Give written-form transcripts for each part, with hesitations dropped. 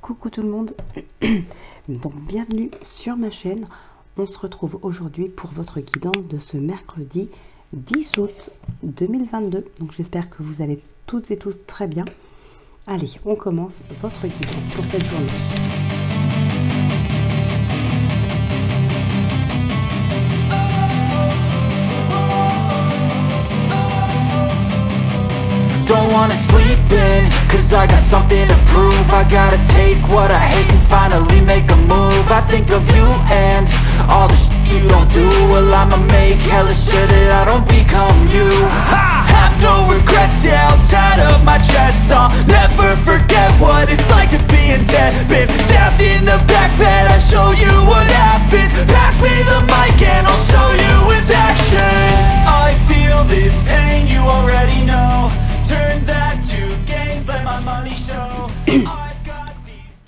Coucou tout le monde, donc bienvenue sur ma chaîne. On se retrouve aujourd'hui pour votre guidance de ce mercredi 10 août 2022. Donc j'espère que vous allez toutes et tous très bien. Allez, on commence votre guidance pour cette journée. Don't wanna sleep in, cause I got something to prove. I gotta take what I hate and finally make a move. I think of you and all the shit you don't do. Well, I'ma make hella sure that I don't become you. I have no regrets, yeah, I'll tie up my chest. I'll never forget what it's like to be in debt. Been stabbed in the back bed, I'll show you what happens. Pass me the mic and I'll show you with action. I feel this pain, you already know. Turn that to gains, let my money show. I've got these...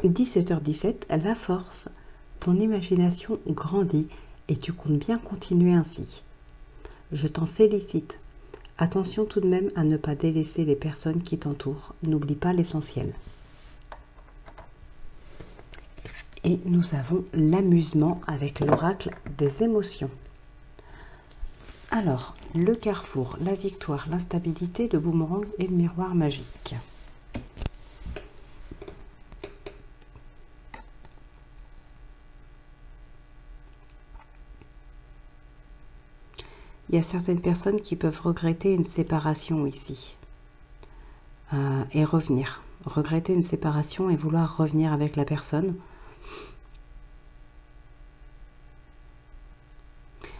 17h17, la force. Ton imagination grandit et tu comptes bien continuer ainsi. Je t'en félicite. Attention tout de même à ne pas délaisser les personnes qui t'entourent. N'oublie pas l'essentiel. Et nous avons l'amusement avec l'oracle des émotions. Alors, le carrefour, la victoire, l'instabilité, le boomerang et le miroir magique. Il y a certaines personnes qui peuvent regretter une séparation ici et revenir. Regretter une séparation et vouloir revenir avec la personne.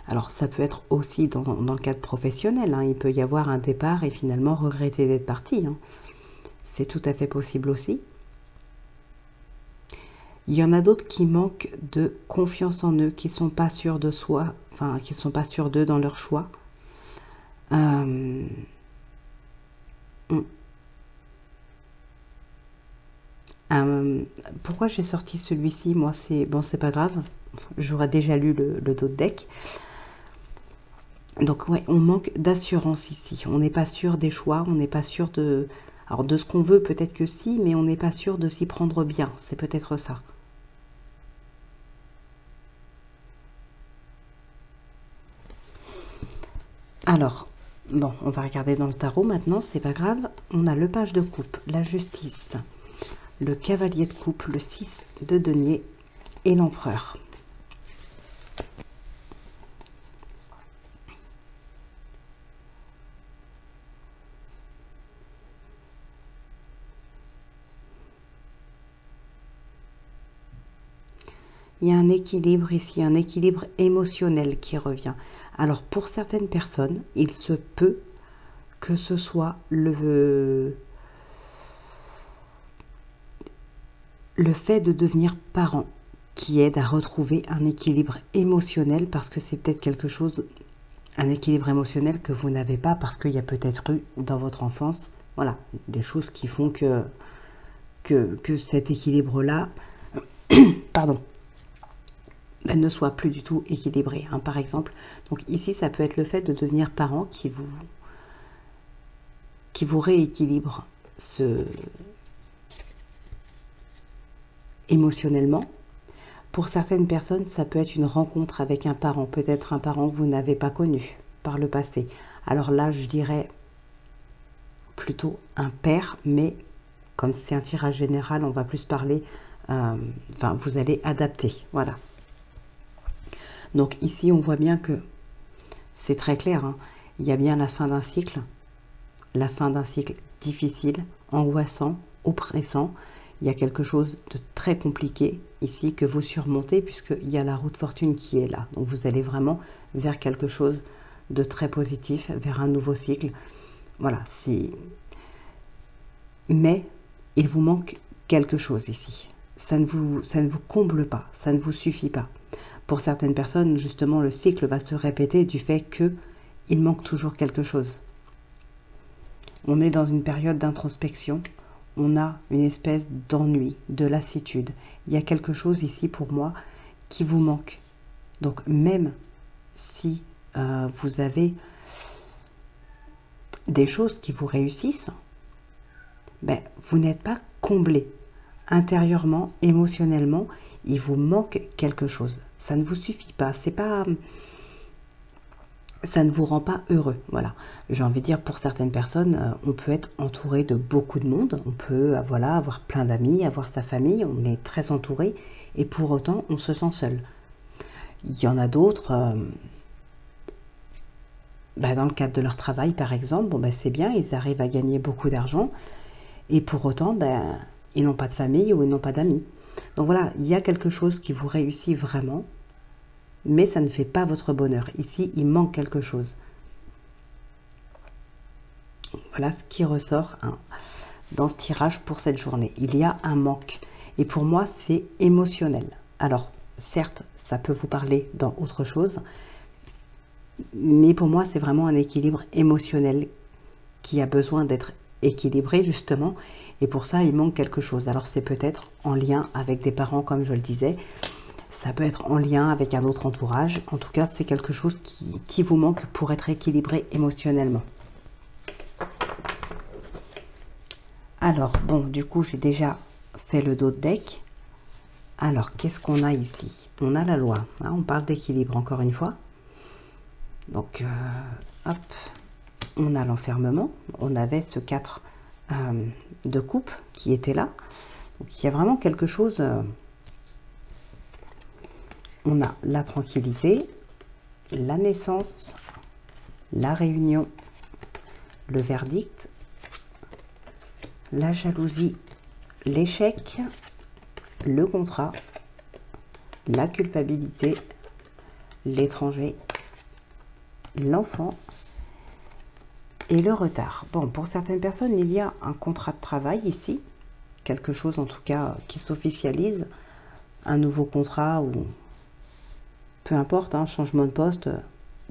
Alors ça peut être aussi dans le cadre professionnel, hein. Il peut y avoir un départ et finalement regretter d'être parti, hein. C'est tout à fait possible aussi. Il y en a d'autres qui manquent de confiance en eux, qui ne sont pas sûrs de soi, enfin qui ne sont pas sûrs d'eux dans leur choix. Pourquoi j'ai sorti celui-ci? Moi, c'est bon, c'est pas grave. J'aurais déjà lu le dos de deck. Donc ouais, on manque d'assurance ici. On n'est pas sûr des choix, on n'est pas sûr de... Alors de ce qu'on veut, peut-être que si, mais on n'est pas sûr de s'y prendre bien. C'est peut-être ça. Alors, bon, on va regarder dans le tarot maintenant, c'est pas grave. On a le page de coupe, la justice, le cavalier de coupe, le 6 de denier et l'empereur. Il y a un équilibre ici, un équilibre émotionnel qui revient. Alors pour certaines personnes, il se peut que ce soit le fait de devenir parent qui aide à retrouver un équilibre émotionnel, parce que c'est peut-être quelque chose, un équilibre émotionnel que vous n'avez pas parce qu'il y a peut-être eu dans votre enfance, voilà, des choses qui font que cet équilibre-là, pardon, ne soit plus du tout équilibré, hein, par exemple. Donc ici, ça peut être le fait de devenir parent qui vous rééquilibre émotionnellement. Pour certaines personnes, ça peut être une rencontre avec un parent, peut-être un parent que vous n'avez pas connu par le passé. Alors là, je dirais plutôt un père, mais comme c'est un tirage général, on va plus parler, enfin, vous allez adapter, voilà. Donc ici, on voit bien que c'est très clair, hein. Il y a bien la fin d'un cycle difficile, angoissant, oppressant. Il y a quelque chose de très compliqué ici que vous surmontez, puisqu'il y a la roue de fortune qui est là. Donc vous allez vraiment vers quelque chose de très positif, vers un nouveau cycle. Voilà, mais il vous manque quelque chose ici. Ça ne vous comble pas, ça ne vous suffit pas. Pour certaines personnes, justement, le cycle va se répéter du fait qu'il manque toujours quelque chose. On est dans une période d'introspection, on a une espèce d'ennui, de lassitude. Il y a quelque chose ici pour moi qui vous manque. Donc même si vous avez des choses qui vous réussissent, ben, vous n'êtes pas comblé. intérieurement, émotionnellement, il vous manque quelque chose. Ça ne vous suffit pas. C'est pas, ça ne vous rend pas heureux. Voilà. J'ai envie de dire, pour certaines personnes, on peut être entouré de beaucoup de monde. On peut, voilà, avoir plein d'amis, avoir sa famille. On est très entouré. Et pour autant, on se sent seul. Il y en a d'autres, dans le cadre de leur travail, par exemple, bon, c'est bien, ils arrivent à gagner beaucoup d'argent. Et pour autant, ils n'ont pas de famille ou ils n'ont pas d'amis. Donc voilà, il y a quelque chose qui vous réussit vraiment, mais ça ne fait pas votre bonheur. Ici, il manque quelque chose. Voilà ce qui ressort dans ce tirage pour cette journée. Il y a un manque. Et pour moi, c'est émotionnel. Alors, certes, ça peut vous parler dans autre chose, mais pour moi, c'est vraiment un équilibre émotionnel qui a besoin d'être équilibré, justement. Et pour ça, il manque quelque chose. Alors, c'est peut-être en lien avec des parents, comme je le disais. Ça peut être en lien avec un autre entourage. En tout cas, c'est quelque chose qui vous manque pour être équilibré émotionnellement. Alors, bon, du coup, j'ai déjà fait le dos de deck. Alors, qu'est-ce qu'on a ici? On a la loi. Hein, on parle d'équilibre, encore une fois. Donc, hop, on a l'enfermement. On avait ce 4 de coupe qui était là. Donc, il y a vraiment quelque chose... on a la tranquillité, la naissance, la réunion, le verdict, la jalousie, l'échec, le contrat, la culpabilité, l'étranger, l'enfant et le retard. Bon, pour certaines personnes, il y a un contrat de travail ici, quelque chose en tout cas qui s'officialise, un nouveau contrat ou peu importe, hein, changement de poste,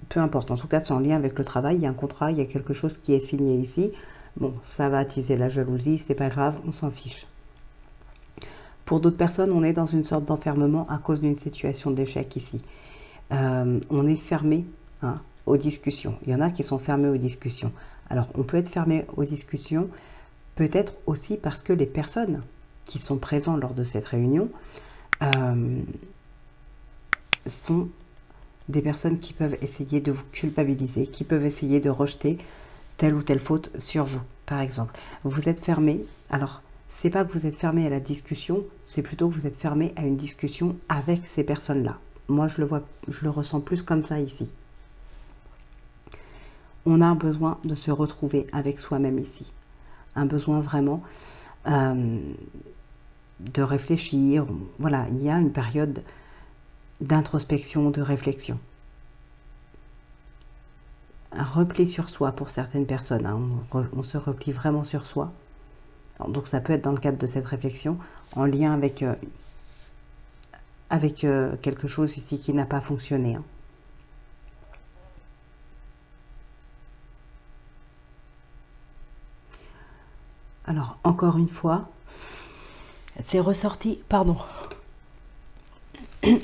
peu importe. En tout cas, c'est en lien avec le travail, il y a un contrat, il y a quelque chose qui est signé ici. Bon, ça va attiser la jalousie, c'est pas grave, on s'en fiche. Pour d'autres personnes, on est dans une sorte d'enfermement à cause d'une situation d'échec ici. On est fermé aux discussions. Il y en a qui sont fermés aux discussions. Alors, on peut être fermé aux discussions, peut-être aussi parce que les personnes qui sont présentes lors de cette réunion sont des personnes qui peuvent essayer de vous culpabiliser, qui peuvent essayer de rejeter telle ou telle faute sur vous, par exemple. Vous êtes fermé, alors c'est pas que vous êtes fermé à la discussion, c'est plutôt que vous êtes fermé à une discussion avec ces personnes-là. Moi, je le ressens plus comme ça ici. On a un besoin de se retrouver avec soi-même ici. Un besoin vraiment de réfléchir. Voilà, il y a une période d'introspection, de réflexion. Un repli sur soi pour certaines personnes. Hein. On se replie vraiment sur soi. Alors, donc ça peut être dans le cadre de cette réflexion, en lien avec, quelque chose ici qui n'a pas fonctionné. Hein. Alors, encore une fois, c'est ressorti, pardon,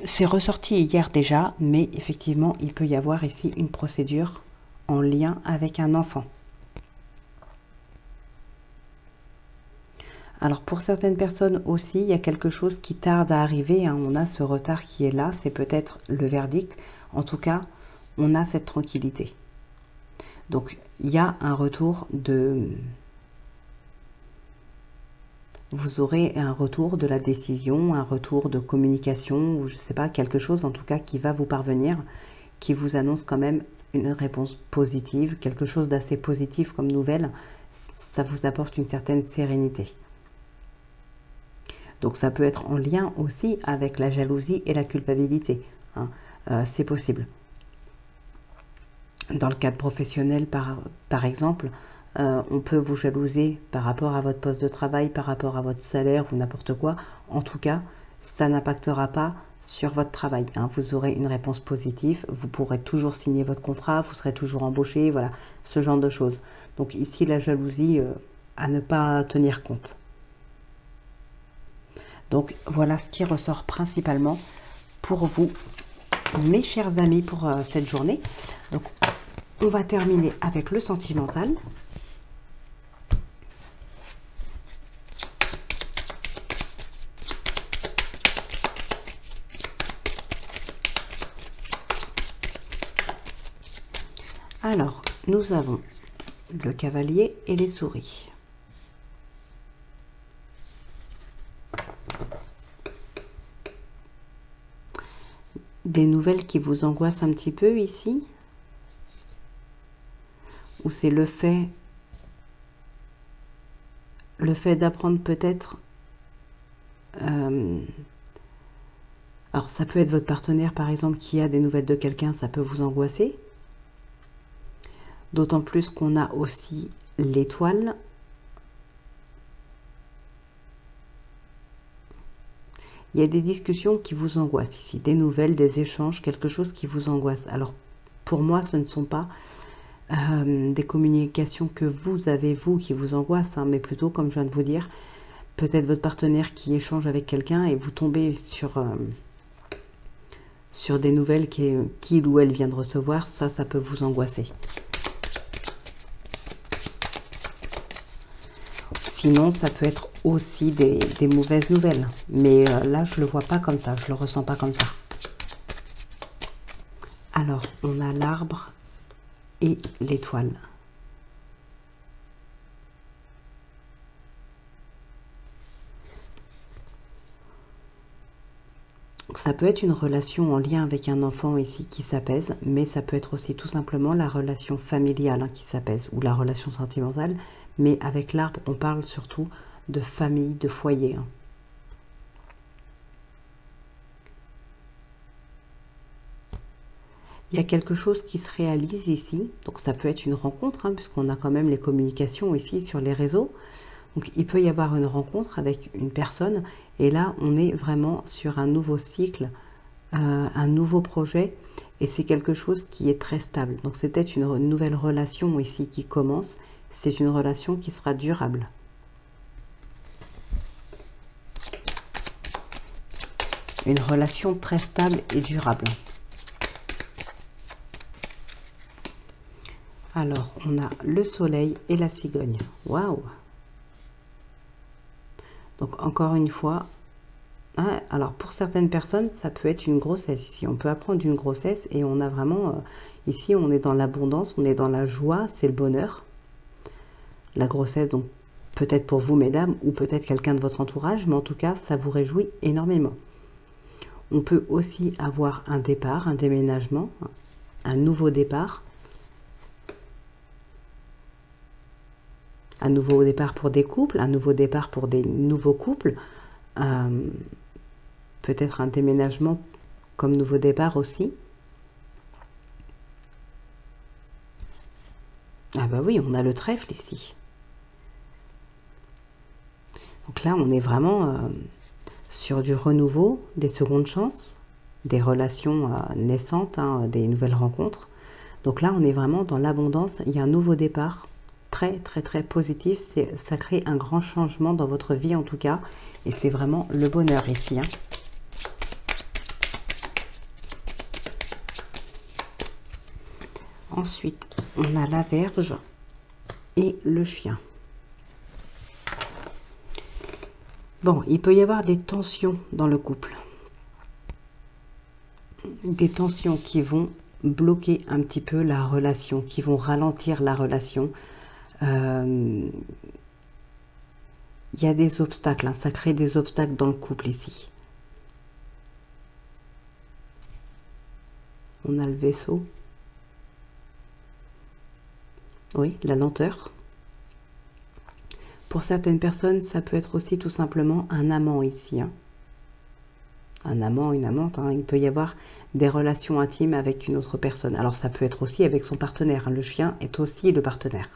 c'est ressorti hier déjà, mais effectivement, il peut y avoir ici une procédure en lien avec un enfant. Alors, pour certaines personnes aussi, il y a quelque chose qui tarde à arriver. Hein. On a ce retard qui est là, c'est peut-être le verdict. En tout cas, on a cette tranquillité. Donc, il y a un retour de... Vous aurez un retour de la décision, un retour de communication, ou je ne sais pas, quelque chose en tout cas qui va vous parvenir, qui vous annonce quand même une réponse positive, quelque chose d'assez positif comme nouvelle. Ça vous apporte une certaine sérénité. Donc ça peut être en lien aussi avec la jalousie et la culpabilité. Hein. C'est possible. Dans le cadre professionnel, par exemple, on peut vous jalouser par rapport à votre poste de travail, par rapport à votre salaire ou n'importe quoi. En tout cas, ça n'impactera pas sur votre travail. Hein. Vous aurez une réponse positive, vous pourrez toujours signer votre contrat, vous serez toujours embauché, voilà, ce genre de choses. Donc ici, la jalousie, à ne pas tenir compte. Donc voilà ce qui ressort principalement pour vous, mes chers amis, pour cette journée. Donc on va terminer avec le sentimental. Alors, nous avons le cavalier et les souris. Des nouvelles qui vous angoissent un petit peu ici? Ou c'est le fait d'apprendre peut-être... alors ça peut être votre partenaire par exemple qui a des nouvelles de quelqu'un, ça peut vous angoisser. D'autant plus qu'on a aussi l'étoile. Il y a des discussions qui vous angoissent ici, des nouvelles, des échanges, quelque chose qui vous angoisse. Alors pour moi ce ne sont pas des communications que vous avez vous qui vous angoissent, hein, mais plutôt comme je viens de vous dire, peut-être votre partenaire qui échange avec quelqu'un et vous tombez sur des nouvelles qu'il ou elle vient de recevoir, ça peut vous angoisser. Sinon, ça peut être aussi des mauvaises nouvelles. Mais là, je ne le vois pas comme ça, je ne le ressens pas comme ça. Alors, on a l'arbre et l'étoile. Ça peut être une relation en lien avec un enfant ici qui s'apaise, mais ça peut être aussi tout simplement la relation familiale qui s'apaise, ou la relation sentimentale. Mais avec l'arbre, on parle surtout de famille, de foyer. Il y a quelque chose qui se réalise ici, donc ça peut être une rencontre, puisqu'on a quand même les communications ici sur les réseaux. Donc il peut y avoir une rencontre avec une personne, et là on est vraiment sur un nouveau cycle, un nouveau projet, et c'est quelque chose qui est très stable. Donc c'est peut-être une nouvelle relation ici qui commence, c'est une relation qui sera durable. Une relation très stable et durable. Alors, on a le soleil et la cigogne. Waouh! Donc, encore une fois, hein, alors pour certaines personnes, ça peut être une grossesse ici. On peut apprendre une grossesse et on a vraiment... ici, on est dans l'abondance, on est dans la joie, c'est le bonheur. La grossesse, donc peut-être pour vous, mesdames, ou peut-être quelqu'un de votre entourage, mais en tout cas, ça vous réjouit énormément. On peut aussi avoir un départ, un déménagement, un nouveau départ. Un nouveau départ pour des couples, un nouveau départ pour des nouveaux couples. Peut-être un déménagement comme nouveau départ aussi. Ah bah oui, on a le trèfle ici. Donc là, on est vraiment sur du renouveau, des secondes chances, des relations naissantes, des nouvelles rencontres. Donc là, on est vraiment dans l'abondance. Il y a un nouveau départ très, très, très positif. Ça crée un grand changement dans votre vie, en tout cas. Et c'est vraiment le bonheur ici. Ensuite, on a la Vierge et le chien. Bon, il peut y avoir des tensions dans le couple. Des tensions qui vont bloquer un petit peu la relation, qui vont ralentir la relation. Il y a des obstacles, ça crée des obstacles dans le couple ici. On a le vaisseau. Oui, la lenteur. Pour certaines personnes, ça peut être aussi tout simplement un amant ici. Un amant, une amante. Il peut y avoir des relations intimes avec une autre personne. Alors ça peut être aussi avec son partenaire. Le chien est aussi le partenaire.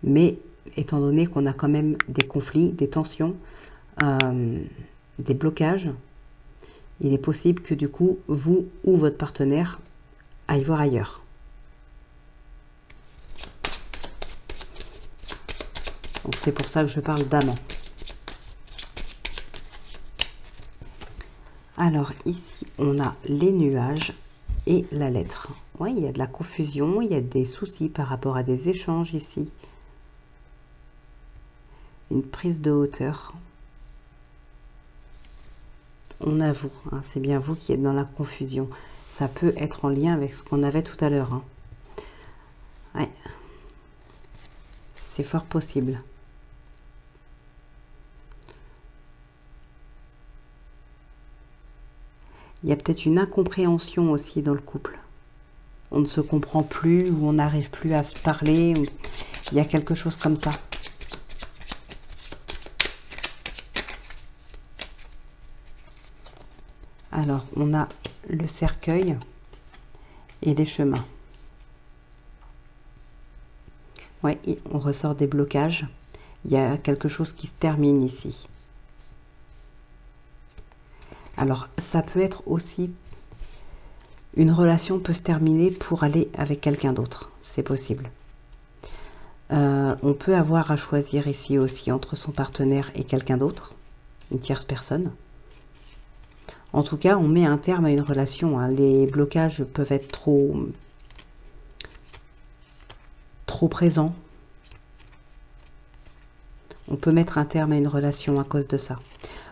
Mais étant donné qu'on a quand même des conflits, des tensions, des blocages, il est possible que du coup, vous ou votre partenaire aille voir ailleurs. Donc c'est pour ça que je parle d'amant. Alors ici, on a les nuages et la lettre. Oui, il y a de la confusion, il y a des soucis par rapport à des échanges ici. Une prise de hauteur. On avoue, c'est bien vous qui êtes dans la confusion. Ça peut être en lien avec ce qu'on avait tout à l'heure. Hein. Ouais. C'est fort possible. Il y a peut-être une incompréhension aussi dans le couple. On ne se comprend plus ou on n'arrive plus à se parler. Il y a quelque chose comme ça. Alors, on a le cercueil et des chemins. Ouais, on ressort des blocages. Il y a quelque chose qui se termine ici. Alors, ça peut être aussi... Une relation peut se terminer pour aller avec quelqu'un d'autre. C'est possible. On peut avoir à choisir ici aussi entre son partenaire et quelqu'un d'autre. Une tierce personne. En tout cas, on met un terme à une relation. Hein. Les blocages peuvent être trop présents. On peut mettre un terme à une relation à cause de ça.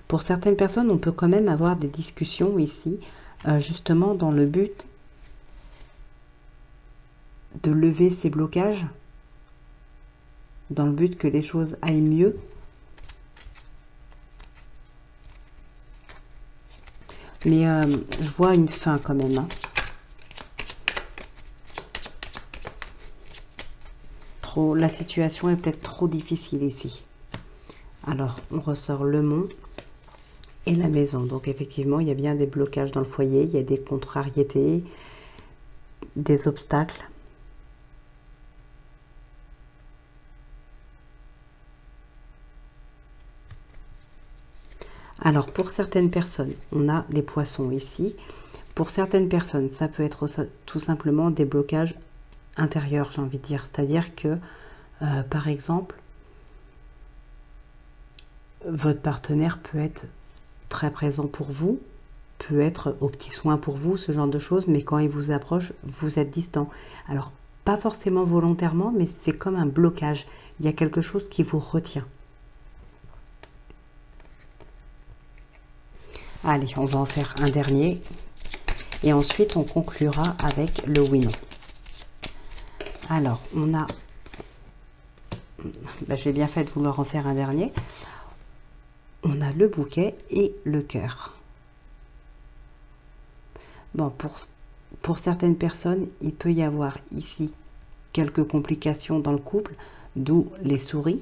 Pour certaines personnes, on peut quand même avoir des discussions ici, justement dans le but de lever ces blocages, dans le but que les choses aillent mieux. Mais je vois une fin quand même. Hein. La situation est peut-être trop difficile ici. Alors, on ressort le mont et la maison. Donc, effectivement, il y a bien des blocages dans le foyer. Il y a des contrariétés, des obstacles. Alors, pour certaines personnes, on a les poissons ici. Pour certaines personnes, ça peut être tout simplement des blocages intérieurs, j'ai envie de dire. C'est-à-dire que, par exemple, votre partenaire peut être très présent pour vous, peut être aux petits soins pour vous, ce genre de choses, mais quand il vous approche, vous êtes distant. Alors, pas forcément volontairement, mais c'est comme un blocage. Il y a quelque chose qui vous retient. Allez, on va en faire un dernier. Et ensuite, on conclura avec le oui-non. Alors, on a... Ben, j'ai bien fait de vouloir en faire un dernier. On a le bouquet et le cœur. Bon, pour certaines personnes, il peut y avoir ici quelques complications dans le couple, d'où les souris,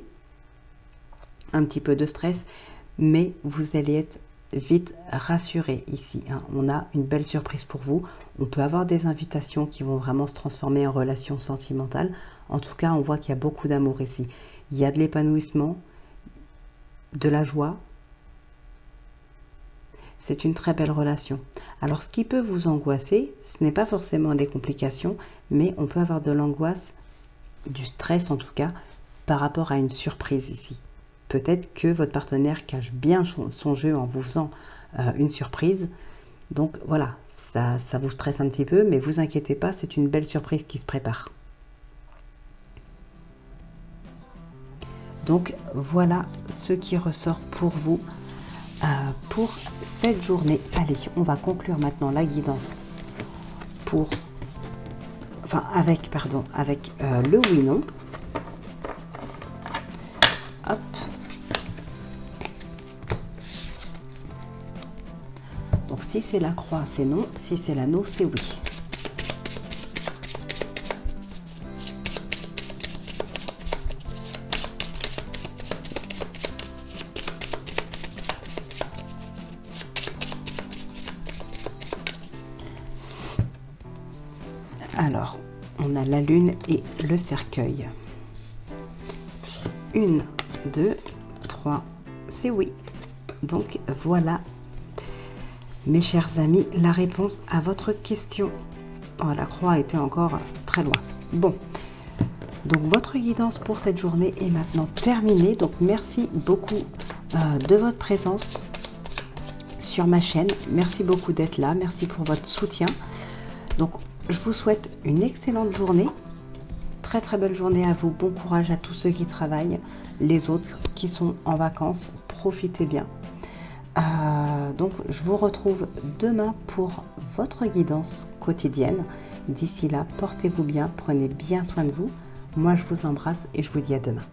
un petit peu de stress, mais vous allez être vite rassuré ici. Hein. On a une belle surprise pour vous. On peut avoir des invitations qui vont vraiment se transformer en relation sentimentale. En tout cas, on voit qu'il y a beaucoup d'amour ici. Il y a de l'épanouissement, de la joie. C'est une très belle relation. Alors, ce qui peut vous angoisser, ce n'est pas forcément des complications, mais on peut avoir de l'angoisse, du stress en tout cas, par rapport à une surprise ici. Peut-être que votre partenaire cache bien son jeu en vous faisant une surprise. Donc voilà, ça vous stresse un petit peu, mais vous inquiétez pas, c'est une belle surprise qui se prépare. Donc voilà ce qui ressort pour vous pour cette journée. Allez, on va conclure maintenant la guidance avec le oui-non. Hop. Donc si c'est la croix, c'est non. Si c'est l'anneau, c'est oui. Alors, on a la lune et le cercueil. 1, 2, 3, c'est oui. Donc voilà, mes chers amis, la réponse à votre question. Oh, la croix était encore très loin. Bon, donc votre guidance pour cette journée est maintenant terminée. Donc merci beaucoup de votre présence sur ma chaîne. Merci beaucoup d'être là. Merci pour votre soutien. Donc je vous souhaite une excellente journée. Très très belle journée à vous. Bon courage à tous ceux qui travaillent. Les autres qui sont en vacances, profitez bien. Donc je vous retrouve demain pour votre guidance quotidienne. D'ici là, portez-vous bien, prenez bien soin de vous. Moi, je vous embrasse et je vous dis à demain.